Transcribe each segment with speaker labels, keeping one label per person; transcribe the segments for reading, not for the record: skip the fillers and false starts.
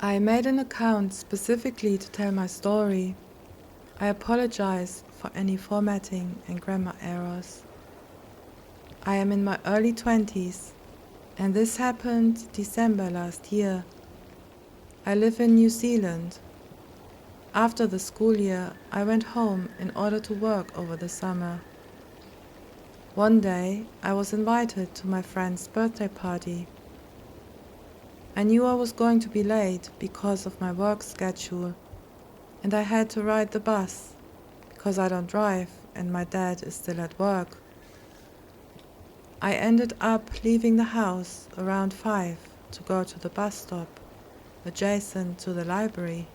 Speaker 1: I made an account specifically to tell my story. I apologize for any formatting and grammar errors. I am in my early 20s, and this happened December last year. I live in New Zealand. After the school year, I went home in order to work over the summer. One day, I was invited to my friend's birthday party. I knew I was going to be late because of my work schedule, and I had to ride the bus because I don't drive and my dad is still at work. I ended up leaving the house around 5 to go to the bus stop adjacent to the library.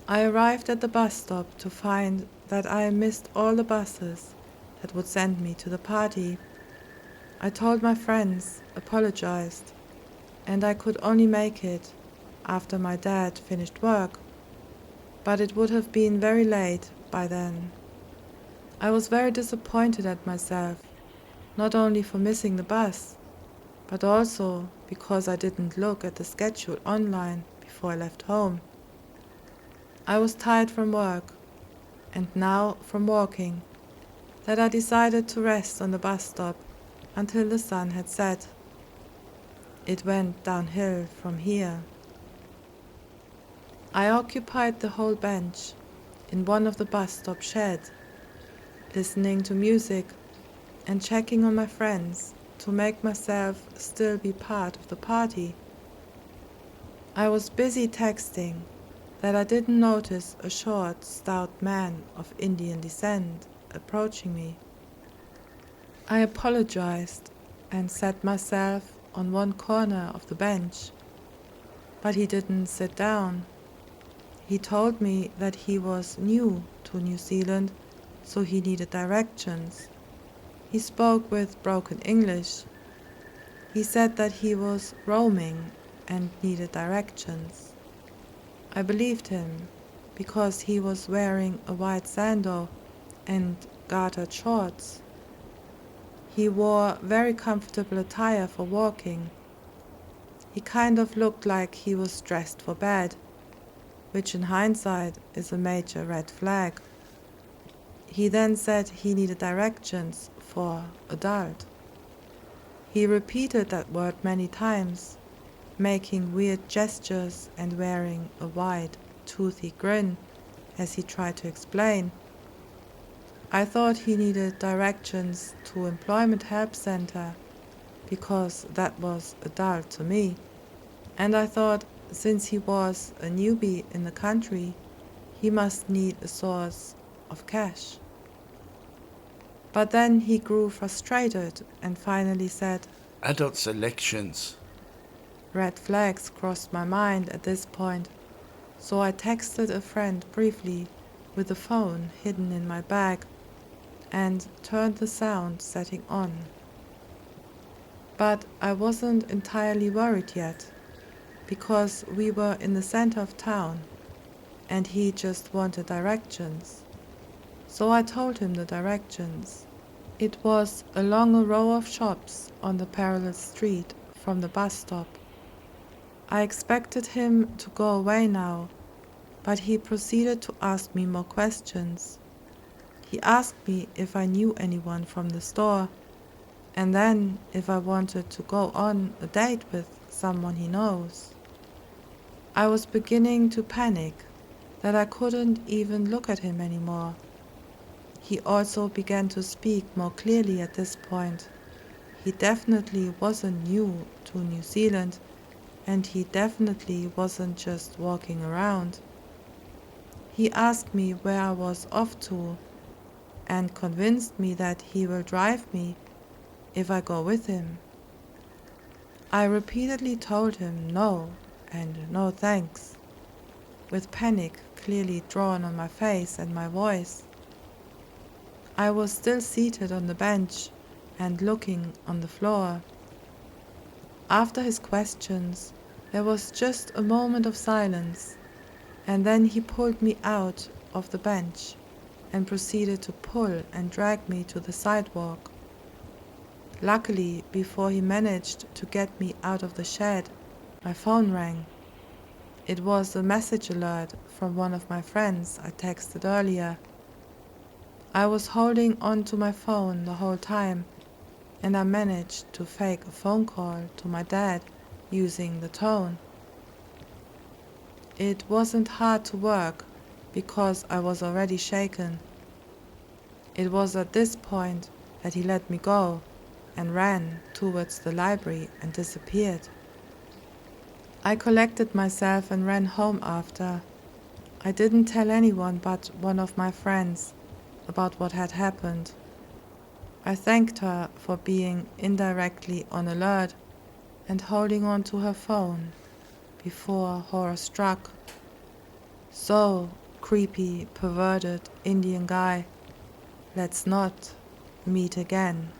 Speaker 1: I arrived at the bus stop to find that I missed all the buses that would send me to the party. I told my friends, apologized, and I could only make it after my dad finished work, but it would have been very late by then. I was very disappointed at myself, not only for missing the bus, but also because I didn't look at the schedule online before I left home. I was tired from work, and now from walking, that I decided to rest on the bus stop until the sun had set. It went downhill from here. I occupied the whole bench in one of the bus stop sheds, listening to music and checking on my friends to make myself still be part of the party. I was busy texting that I didn't notice a short, stout man of Indian descent approaching me. I apologized and sat myself on one corner of the bench, but he didn't sit down. He told me that he was new to New Zealand, so he needed directions. He spoke with broken English. He said that he was roaming and needed directions. I believed him because he was wearing a white sandal and gartered shorts. He wore very comfortable attire for walking. He kind of looked like he was dressed for bed, which in hindsight is a major red flag. He then said he needed directions for adult. He repeated that word many times, making weird gestures and wearing a wide, toothy grin as he tried to explain. I thought he needed directions to Employment Help Center because that was adult to me, and I thought since he was a newbie in the country, he must need a source of cash. But then he grew frustrated and finally said,
Speaker 2: Adult selections.
Speaker 1: red flags crossed my mind at this point, so I texted a friend briefly with the phone hidden in my bag and turned the sound setting on. But I wasn't entirely worried yet, because we were in the center of town and he just wanted directions. So I told him the directions. It was along a row of shops on the parallel street from the bus stop. I expected him to go away now, but he proceeded to ask me more questions. He asked me if I knew anyone from the store, and then if I wanted to go on a date with someone he knows. I was beginning to panic that I couldn't even look at him anymore. He also began to speak more clearly at this point. He definitely wasn't new to New Zealand, and he definitely wasn't just walking around. He asked me where I was off to and convinced me that he will drive me if I go with him. I repeatedly told him no and no thanks, with panic clearly drawn on my face and my voice. I was still seated on the bench and looking on the floor. After his questions, there was just a moment of silence, and then he pulled me out of the bench and proceeded to pull and drag me to the sidewalk. Luckily, before he managed to get me out of the shed, My phone rang. It was a message alert from one of my friends I texted earlier. I was holding on to my phone the whole time, and I managed to fake a phone call to my dad using the tone. It wasn't hard to work because I was already shaken. It was at this point that he let me go and ran towards the library and disappeared. I collected myself and ran home after. I didn't tell anyone but one of my friends about what had happened. I thanked her for being indirectly on alert and holding on to her phone before horror struck. So, creepy, perverted Indian guy, let's not meet again.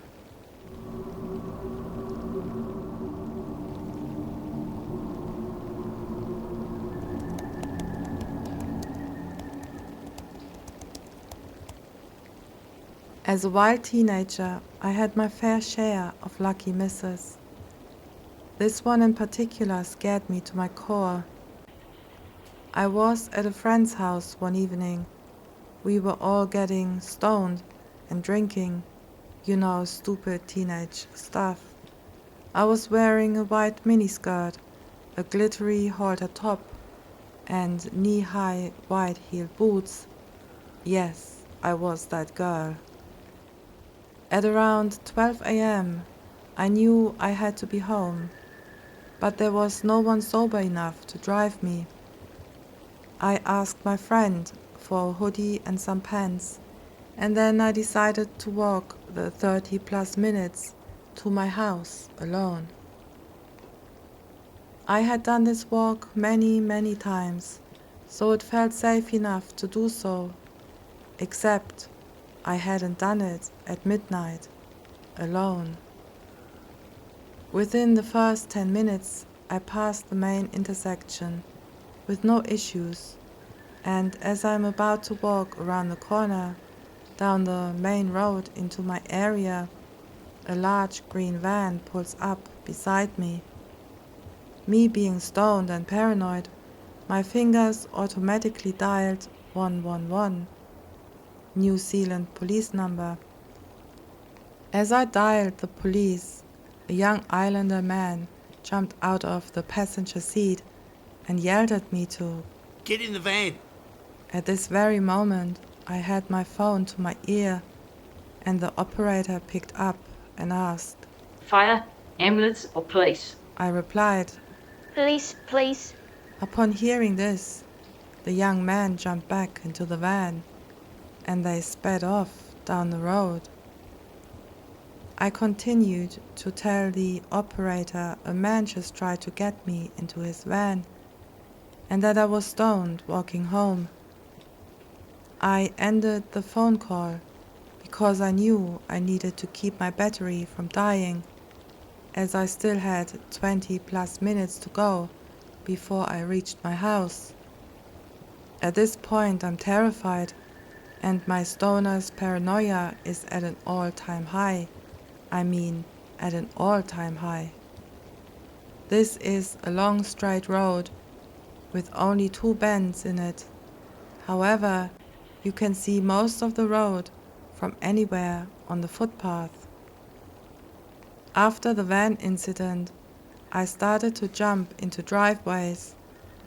Speaker 1: As a wild teenager, I had my fair share of lucky misses. This one in particular scared me to my core. I was at a friend's house one evening. We were all getting stoned and drinking, stupid teenage stuff. I was wearing a white miniskirt, a glittery halter top, and knee-high wide-heeled boots. Yes, I was that girl. At around 12 a.m., I knew I had to be home, but there was no one sober enough to drive me. I asked my friend for a hoodie and some pants, and then I decided to walk the 30+ minutes to my house alone. I had done this walk many, many times, so it felt safe enough to do so, except I hadn't done it at midnight, alone. Within the first 10 minutes, I passed the main intersection with no issues, and as I'm about to walk around the corner, down the main road into my area, a large green van pulls up beside me. Me being stoned and paranoid, my fingers automatically dialed 111. New Zealand police number. As I dialed the police, a young Islander man jumped out of the passenger seat and yelled at me to
Speaker 2: Get in the van.
Speaker 1: At this very moment, I had my phone to my ear, and the operator picked up and asked.
Speaker 3: Fire, ambulance, or police?
Speaker 1: I replied.
Speaker 4: Police, please.
Speaker 1: Upon hearing this, the young man jumped back into the van, and they sped off down the road. I continued to tell the operator a man just tried to get me into his van, and that I was stoned walking home. I ended the phone call because I knew I needed to keep my battery from dying, as I still had 20+ minutes to go before I reached my house. At this point I'm terrified, and my stoner's paranoia is at an all-time high. At an all-time high. This is a long straight road with only 2 bends in it. However, you can see most of the road from anywhere on the footpath. After the van incident, I started to jump into driveways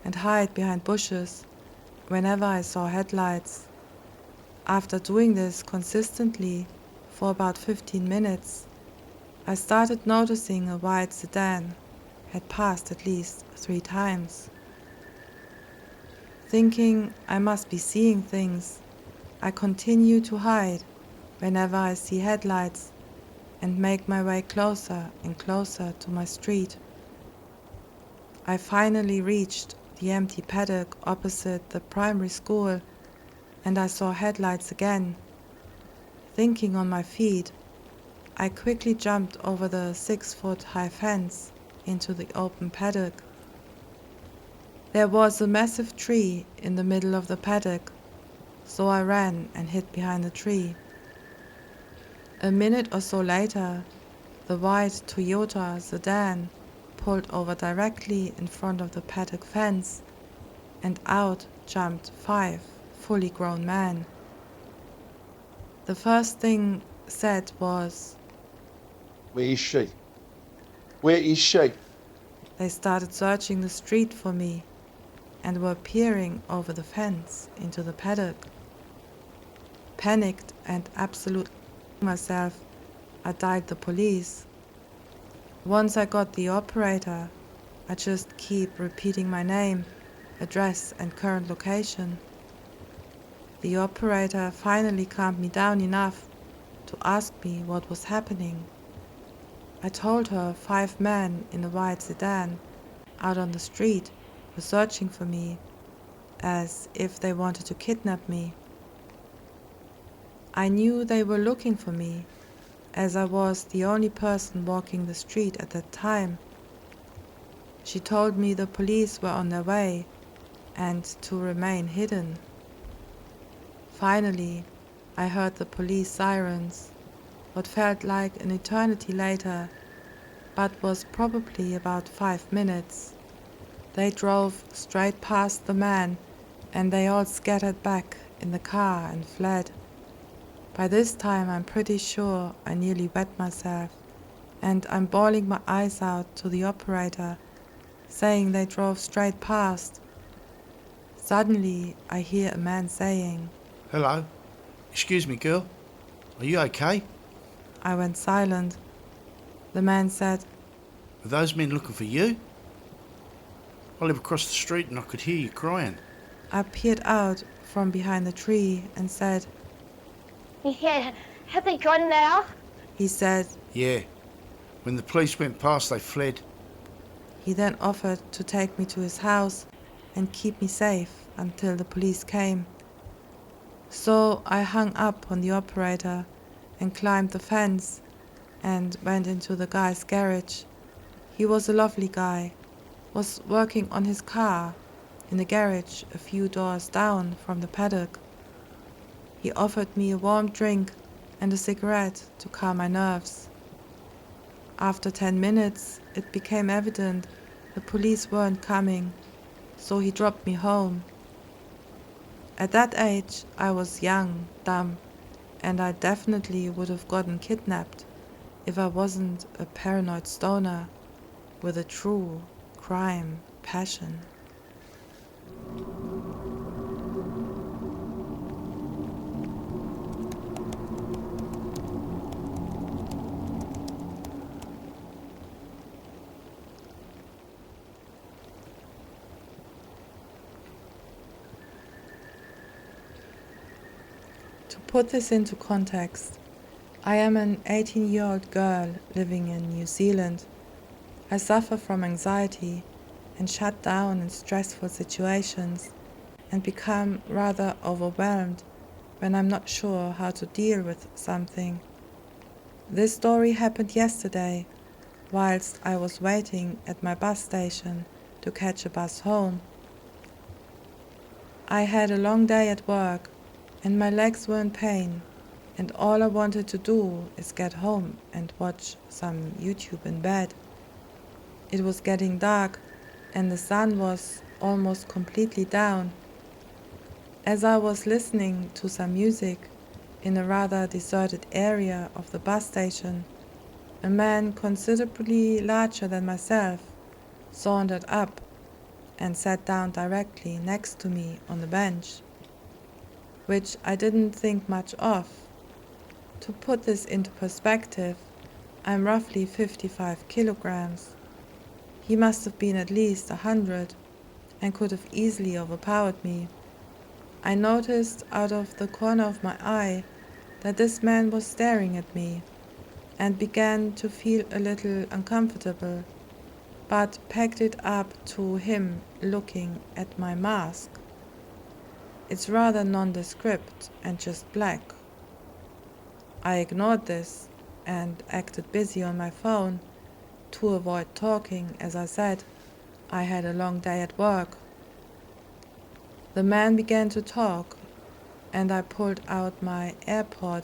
Speaker 1: and hide behind bushes whenever I saw headlights. After doing this consistently for about 15 minutes, I started noticing a white sedan had passed at least 3 times. Thinking I must be seeing things, I continue to hide whenever I see headlights and make my way closer and closer to my street. I finally reached the empty paddock opposite the primary school, and I saw headlights again. Thinking on my feet, I quickly jumped over the 6-foot-high fence into the open paddock. There was a massive tree in the middle of the paddock, so I ran and hid behind the tree. A minute or so later, the white Toyota sedan pulled over directly in front of the paddock fence, and out jumped 5 fully grown men. The first thing said was,
Speaker 5: Where is she? Where is she?
Speaker 1: they started searching the street for me and were peering over the fence into the paddock. Panicked and absolutely myself, I dialed the police. Once I got the operator, I just keep repeating my name, address and current location. The operator finally calmed me down enough to ask me what was happening. I told her 5 men in a white sedan out on the street were searching for me, as if they wanted to kidnap me. I knew they were looking for me, as I was the only person walking the street at that time. She told me the police were on their way and to remain hidden. Finally, I heard the police sirens, what felt like an eternity later, but was probably about 5 minutes. They drove straight past the man, and they all scattered back in the car and fled. By this time I'm pretty sure I nearly wet myself, and I'm bawling my eyes out to the operator, saying they drove straight past. Suddenly I hear a man saying,
Speaker 2: Hello? Excuse me, girl. Are you okay?
Speaker 1: I went silent. The man said,
Speaker 2: Are those men looking for you? I live across the street and I could hear you crying.
Speaker 1: I peered out from behind the tree and said,
Speaker 4: Yeah, have they gone now?
Speaker 1: he said.
Speaker 2: Yeah. When the police went past, they fled.
Speaker 1: He then offered to take me to his house and keep me safe until the police came. So I hung up on the operator and climbed the fence and went into the guy's garage. He was a lovely guy, was working on his car in the garage a few doors down from the paddock. He offered me a warm drink and a cigarette to calm my nerves. After 10 minutes, it became evident the police weren't coming, so he dropped me home. At that age, I was young, dumb, and I definitely would have gotten kidnapped if I wasn't a paranoid stoner with a true crime passion. To put this into context, I am an 18-year-old girl living in New Zealand. I suffer from anxiety and shut down in stressful situations and become rather overwhelmed when I'm not sure how to deal with something. This story happened yesterday whilst I was waiting at my bus station to catch a bus home. I had a long day at work and my legs were in pain, and all I wanted to do is get home and watch some YouTube in bed. It was getting dark and the sun was almost completely down. As I was listening to some music in a rather deserted area of the bus station, a man considerably larger than myself sauntered up and sat down directly next to me on the bench, which I didn't think much of. To put this into perspective, I'm roughly 55 kilograms. He must have been at least 100 and could have easily overpowered me. I noticed out of the corner of my eye that this man was staring at me and began to feel a little uncomfortable, but pegged it up to him looking at my mask. It's rather nondescript and just black. I ignored this and acted busy on my phone to avoid talking. As I said, I had a long day at work. The man began to talk, and I pulled out my AirPod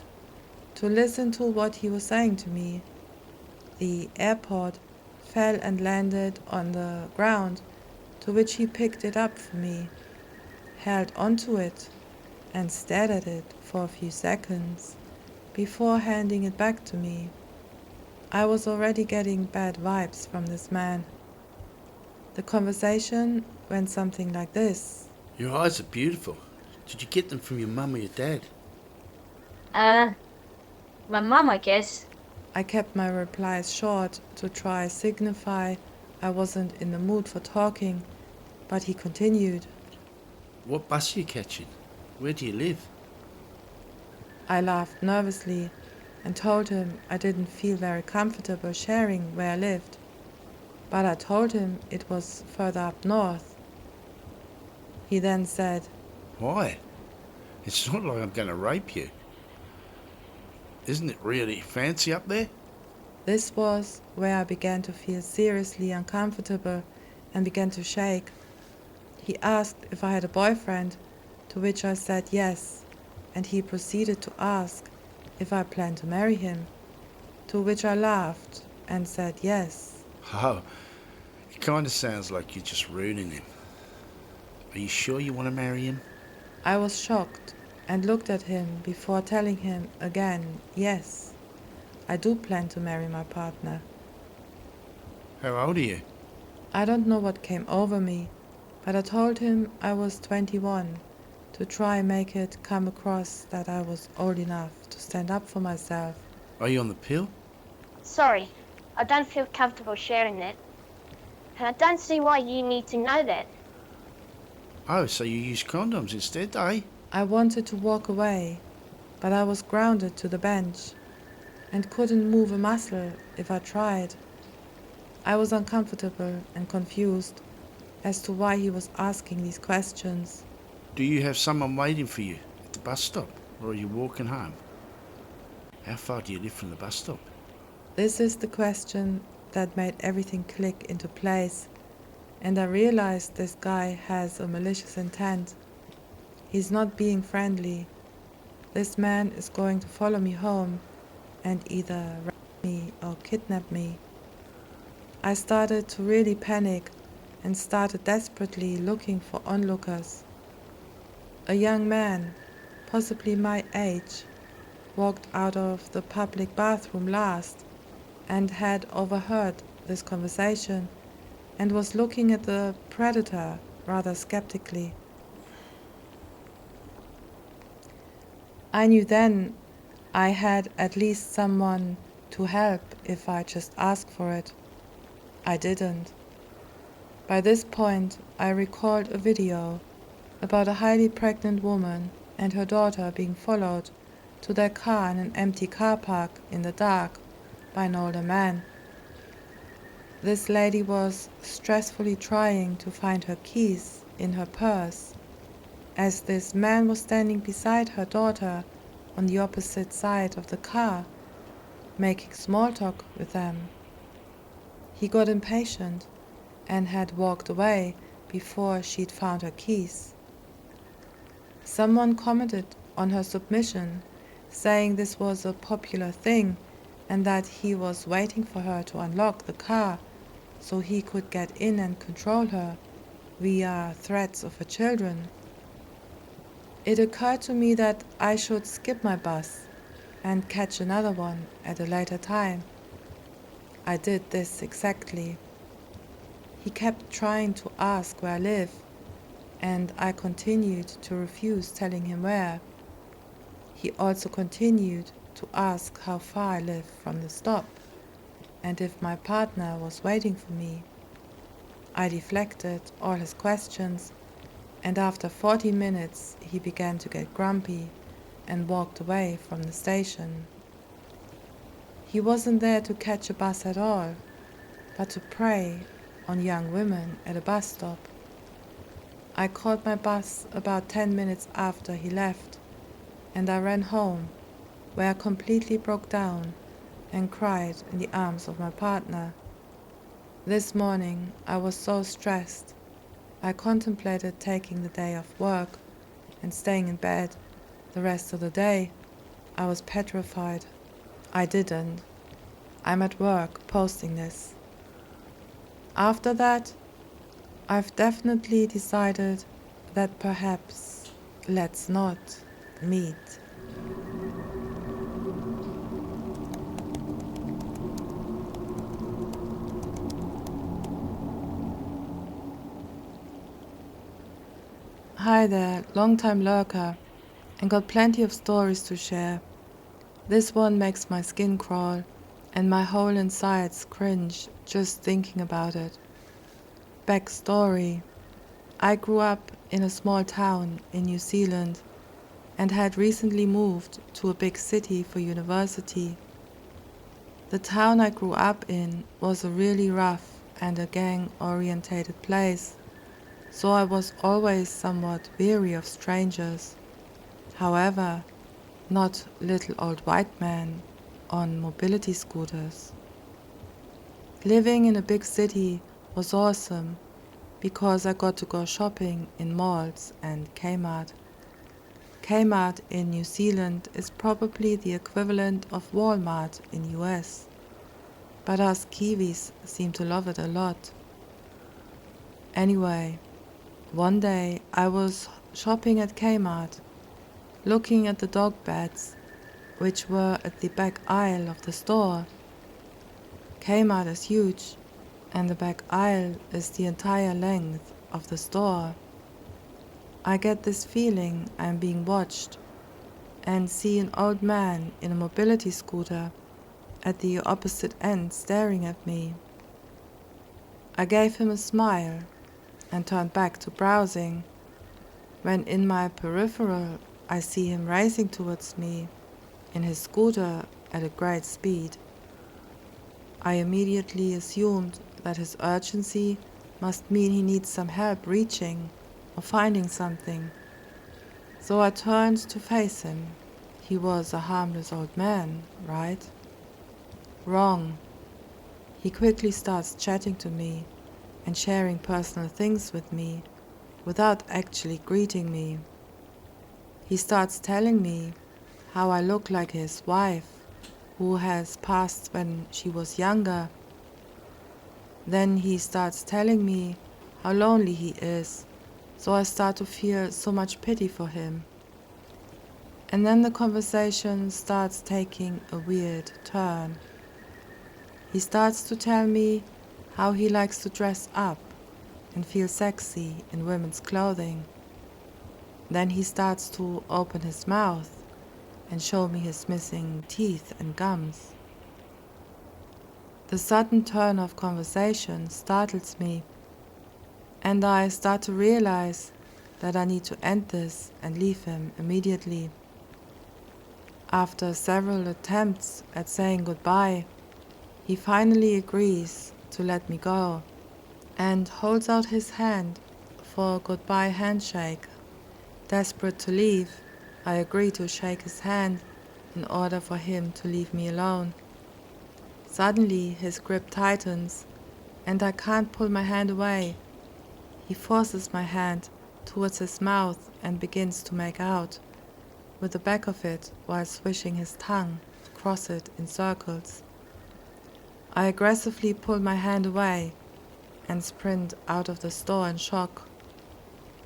Speaker 1: to listen to what he was saying to me. The AirPod fell and landed on the ground, to which he picked it up for me, held onto it, and stared at it for a few seconds before handing it back to me. I was already getting bad vibes from this man. The conversation went something like this.
Speaker 2: Your eyes are beautiful. Did you get them from your mum or your dad?
Speaker 3: My mum, I guess.
Speaker 1: I kept my replies short to try signify I wasn't in the mood for talking, but he continued.
Speaker 2: What bus are you catching? Where do you live?
Speaker 1: I laughed nervously and told him I didn't feel very comfortable sharing where I lived, but I told him it was further up north. He then said,
Speaker 2: Why? It's not like I'm going to rape you. Isn't it really fancy up there?
Speaker 1: This was where I began to feel seriously uncomfortable and began to shake. He asked if I had a boyfriend, to which I said yes, and he proceeded to ask if I planned to marry him, to which I laughed and said yes.
Speaker 2: Oh, it kind of sounds like you're just ruining him. Are you sure you want to marry him?
Speaker 1: I was shocked and looked at him before telling him again, yes, I do plan to marry my partner.
Speaker 2: How old are you?
Speaker 1: I don't know what came over me, but I told him I was 21 to try and make it come across that I was old enough to stand up for myself.
Speaker 2: Are you on the pill?
Speaker 4: Sorry, I don't feel comfortable sharing that. And I don't see why you need to know that.
Speaker 2: Oh, so you use condoms instead, eh?
Speaker 1: I wanted to walk away, but I was grounded to the bench and couldn't move a muscle if I tried. I was uncomfortable and confused as to why he was asking these questions.
Speaker 2: Do you have someone waiting for you at the bus stop, or are you walking home? How far do you live from the bus stop?
Speaker 1: This is the question that made everything click into place, and I realized this guy has a malicious intent. He's not being friendly. This man is going to follow me home and either rape me or kidnap me. I started to really panic and started desperately looking for onlookers. A young man, possibly my age, walked out of the public bathroom last and had overheard this conversation and was looking at the predator rather skeptically. I knew then I had at least someone to help if I just asked for it. I didn't. By this point, I recalled a video about a highly pregnant woman and her daughter being followed to their car in an empty car park in the dark by an older man. This lady was stressfully trying to find her keys in her purse, as this man was standing beside her daughter on the opposite side of the car, making small talk with them. He got impatient and had walked away before she'd found her keys. Someone commented on her submission, saying this was a popular thing and that he was waiting for her to unlock the car so he could get in and control her via threats of her children. It occurred to me that I should skip my bus and catch another one at a later time. I did this exactly. He kept trying to ask where I live, and I continued to refuse telling him where. He also continued to ask how far I lived from the stop, and if my partner was waiting for me. I deflected all his questions, and after 40 minutes he began to get grumpy and walked away from the station. He wasn't there to catch a bus at all, but to prey on young women at a bus stop. I caught my bus about 10 minutes after he left, and I ran home, where I completely broke down and cried in the arms of my partner. This morning I was so stressed, I contemplated taking the day off work and staying in bed the rest of the day. I was petrified. I didn't. I'm at work posting this. After that, I've definitely decided that perhaps let's not meet. Hi there, long-time lurker, and got plenty of stories to share. This one makes my skin crawl and my whole insides cringe just thinking about it. Backstory: I grew up in a small town in New Zealand and had recently moved to a big city for university. The town I grew up in was a really rough and a gang-orientated place, so I was always somewhat weary of strangers. However, not little old white men on mobility scooters. Living in a big city was awesome because I got to go shopping in malls and Kmart. Kmart in New Zealand is probably the equivalent of Walmart in US, but us Kiwis seem to love it a lot. Anyway, one day I was shopping at Kmart, looking at the dog beds, which were at the back aisle of the store. Kmart is huge, and the back aisle is the entire length of the store. I get this feeling I'm being watched, and see an old man in a mobility scooter at the opposite end staring at me. I gave him a smile and turned back to browsing, when in my peripheral I see him racing towards me in his scooter at a great speed. I immediately assumed that his urgency must mean he needs some help reaching or finding something. So I turned to face him. He was a harmless old man, right? Wrong. He quickly starts chatting to me and sharing personal things with me without actually greeting me. He starts telling me how I look like his wife, who has passed when she was younger. Then he starts telling me how lonely he is, so I start to feel so much pity for him. And then the conversation starts taking a weird turn. He starts to tell me how he likes to dress up and feel sexy in women's clothing. Then he starts to open his mouth and show me his missing teeth and gums. The sudden turn of conversation startles me, and I start to realize that I need to end this and leave him immediately. After several attempts at saying goodbye, he finally agrees to let me go and holds out his hand for a goodbye handshake. Desperate to leave, I agree to shake his hand in order for him to leave me alone. Suddenly his grip tightens and I can't pull my hand away. He forces my hand towards his mouth and begins to make out with the back of it while swishing his tongue across it in circles. I aggressively pull my hand away and sprint out of the store in shock.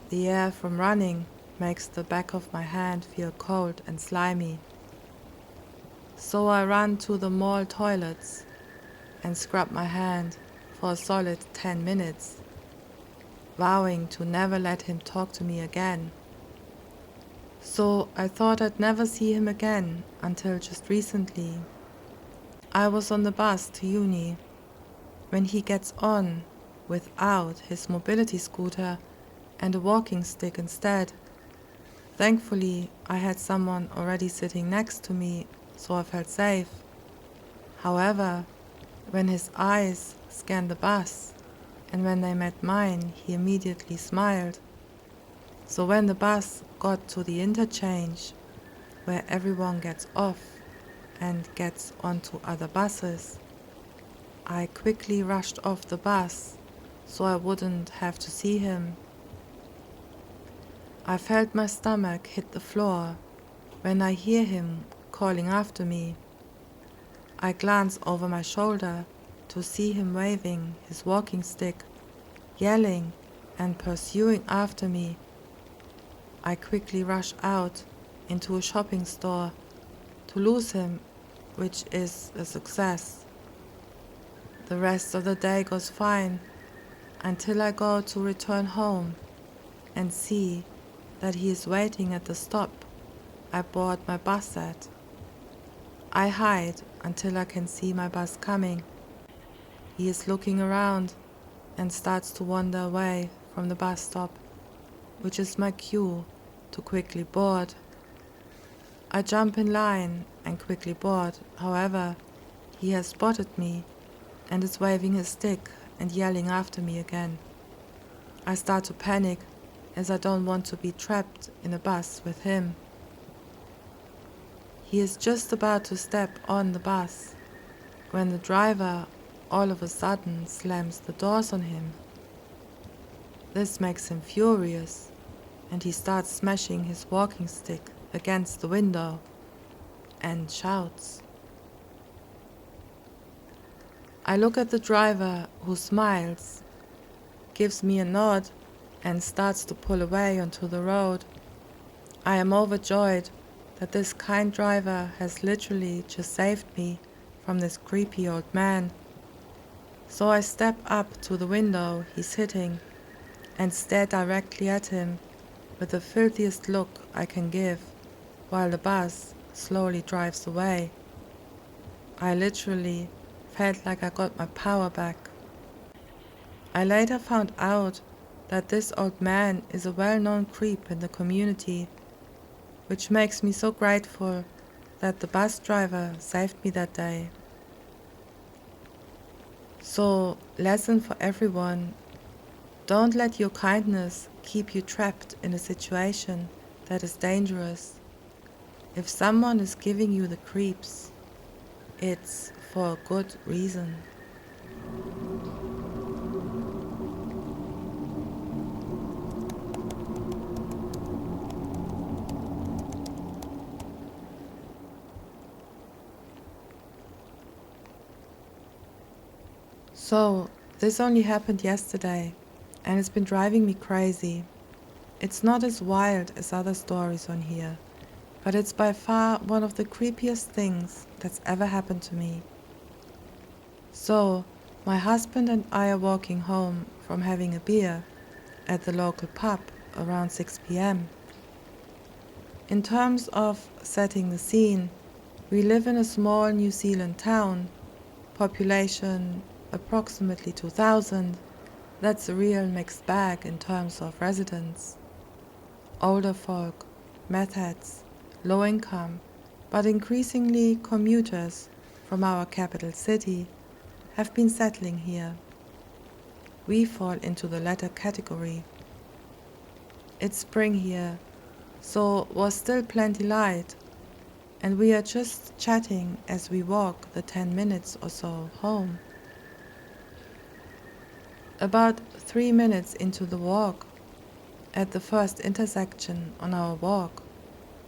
Speaker 1: The air from running makes the back of my hand feel cold and slimy. So I run to the mall toilets and scrub my hand for a solid 10 minutes, vowing to never let him talk to me again. So I thought I'd never see him again until just recently. I was on the bus to uni when he gets on without his mobility scooter and a walking stick instead. Thankfully, I had someone already sitting next to me, so I felt safe. However, when his eyes scanned the bus and when they met mine, he immediately smiled. So when the bus got to the interchange where everyone gets off and gets onto other buses, I quickly rushed off the bus so I wouldn't have to see him. I felt my stomach hit the floor when I hear him calling after me. I glance over my shoulder to see him waving his walking stick, yelling and pursuing after me. I quickly rush out into a shopping store to lose him, which is a success. The rest of the day goes fine until I go to return home and see that he is waiting at the stop I board my bus at. I hide until I can see my bus coming. He is looking around and starts to wander away from the bus stop, which is my cue to quickly board. I jump in line and quickly board. However, he has spotted me and is waving his stick and yelling after me again. I start to panic as I don't want to be trapped in a bus with him. He is just about to step on the bus when the driver all of a sudden slams the doors on him. This makes him furious, and he starts smashing his walking stick against the window and shouts. I look at the driver, who smiles, gives me a nod, and starts to pull away onto the road. I am overjoyed that this kind driver has literally just saved me from this creepy old man. So I step up to the window he's sitting and stare directly at him with the filthiest look I can give while the bus slowly drives away. I literally felt like I got my power back. I later found out that this old man is a well-known creep in the community, which makes me so grateful that the bus driver saved me that day. So, lesson for everyone: don't let your kindness keep you trapped in a situation that is dangerous. If someone is giving you the creeps, it's for a good reason. So, this only happened yesterday, and it's been driving me crazy. It's not as wild as other stories on here, but it's by far one of the creepiest things that's ever happened to me. So, my husband and I are walking home from having a beer at the local pub around 6 p.m. In terms of setting the scene, we live in a small New Zealand town, population approximately 2,000. That's a real mixed bag in terms of residents. Older folk, meth heads, low income, but increasingly commuters from our capital city have been settling here. We fall into the latter category. It's spring here, so was still plenty light, and we are just chatting as we walk the 10 minutes or so home. About 3 minutes into the walk, at the first intersection on our walk,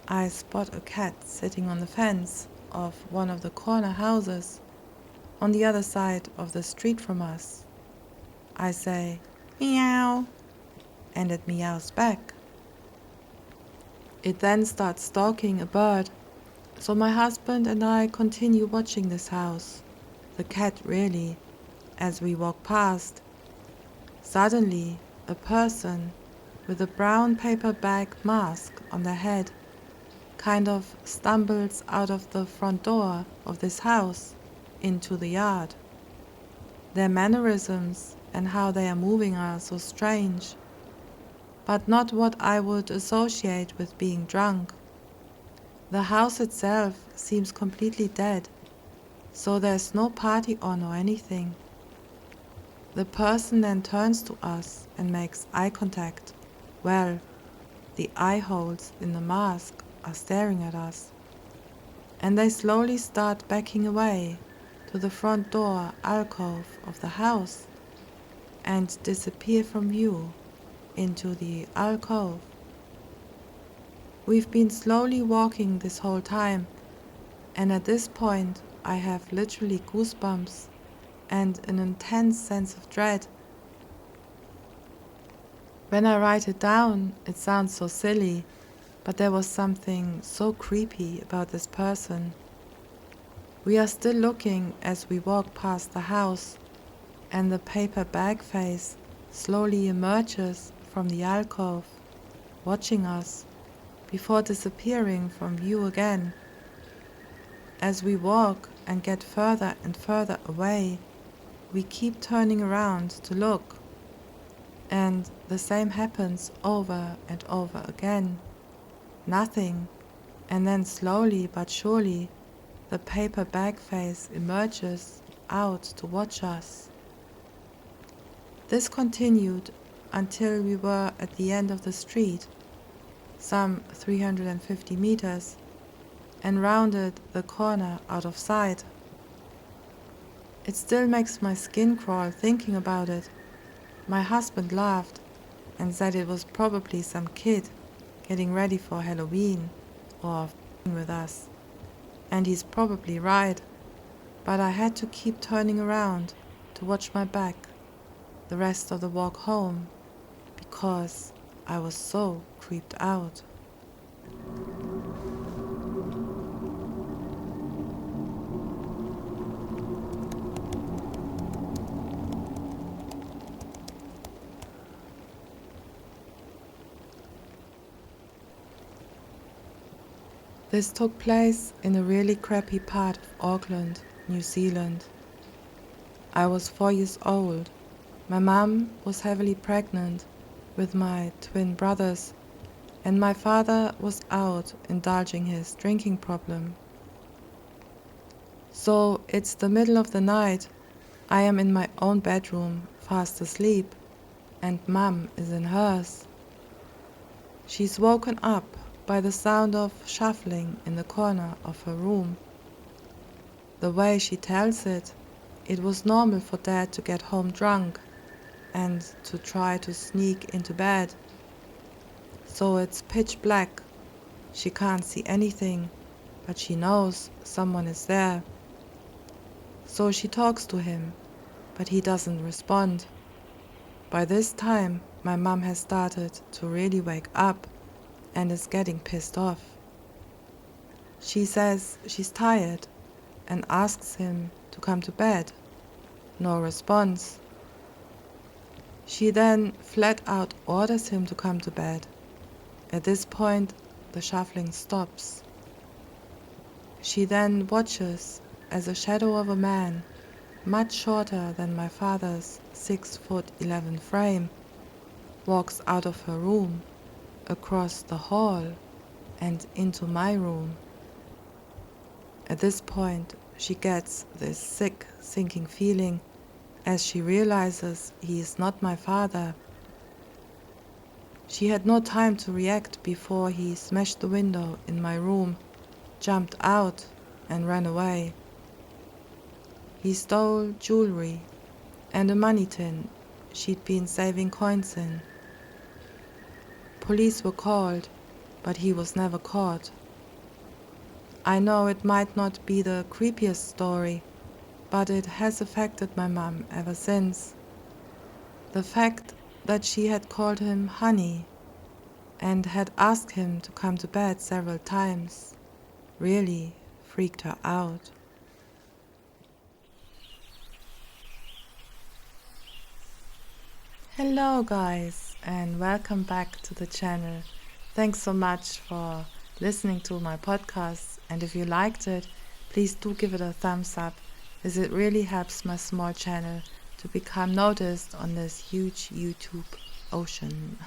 Speaker 1: I spot a cat sitting on the fence of one of the corner houses on the other side of the street from us. I say, "Meow," and it meows back. It then starts stalking a bird, so my husband and I continue watching this house, the cat really, as we walk past. Suddenly, a person with a brown paper bag mask on their head kind of stumbles out of the front door of this house into the yard. Their mannerisms and how they are moving are so strange, but not what I would associate with being drunk. The house itself seems completely dead, so there's no party on or anything. The person then turns to us and makes eye contact. Well, the eye holes in the mask are staring at us, and they slowly start backing away to the front door alcove of the house and disappear from view into the alcove. We've been slowly walking this whole time, and at this point I have literally goosebumps and an intense sense of dread. When I write it down, it sounds so silly, but there was something so creepy about this person. We are still looking as we walk past the house, and the paper bag face slowly emerges from the alcove, watching us, before disappearing from view again. As we walk and get further and further away, we keep turning around to look, and the same happens over and over again. Nothing, and then slowly but surely the paper bag face emerges out to watch us. This continued until we were at the end of the street, some 350 meters, and rounded the corner out of sight. It still makes my skin crawl thinking about it. My husband laughed and said it was probably some kid getting ready for Halloween or f***ing with us. And he's probably right, but I had to keep turning around to watch my back the rest of the walk home, because I was so creeped out. This took place in a really crappy part of Auckland, New Zealand. I was 4 years old. My mum was heavily pregnant with my twin brothers, and my father was out indulging his drinking problem. So it's the middle of the night. I am in my own bedroom, fast asleep, and Mum is in hers. She's woken up by the sound of shuffling in the corner of her room. The way she tells it, it was normal for Dad to get home drunk and to try to sneak into bed. So it's pitch black. She can't see anything, but she knows someone is there. So she talks to him, but he doesn't respond. By this time, my mum has started to really wake up and is getting pissed off. She says she's tired and asks him to come to bed. No response. She then flat out orders him to come to bed. At this point, the shuffling stops. She then watches as a shadow of a man, much shorter than my father's 6'11" frame, walks out of her room, across the hall, and into my room. At this point, she gets this sick, sinking feeling as she realizes he is not my father. She had no time to react before he smashed the window in my room, jumped out, and ran away. He stole jewelry and a money tin she'd been saving coins in. Police were called, but he was never caught. I know it might not be the creepiest story, but it has affected my mum ever since. The fact that she had called him honey and had asked him to come to bed several times really freaked her out. Hello guys, and welcome back to the channel. Thanks so much for listening to my podcast, and if you liked it, please do give it a thumbs up, as it really helps my small channel to become noticed on this huge YouTube ocean.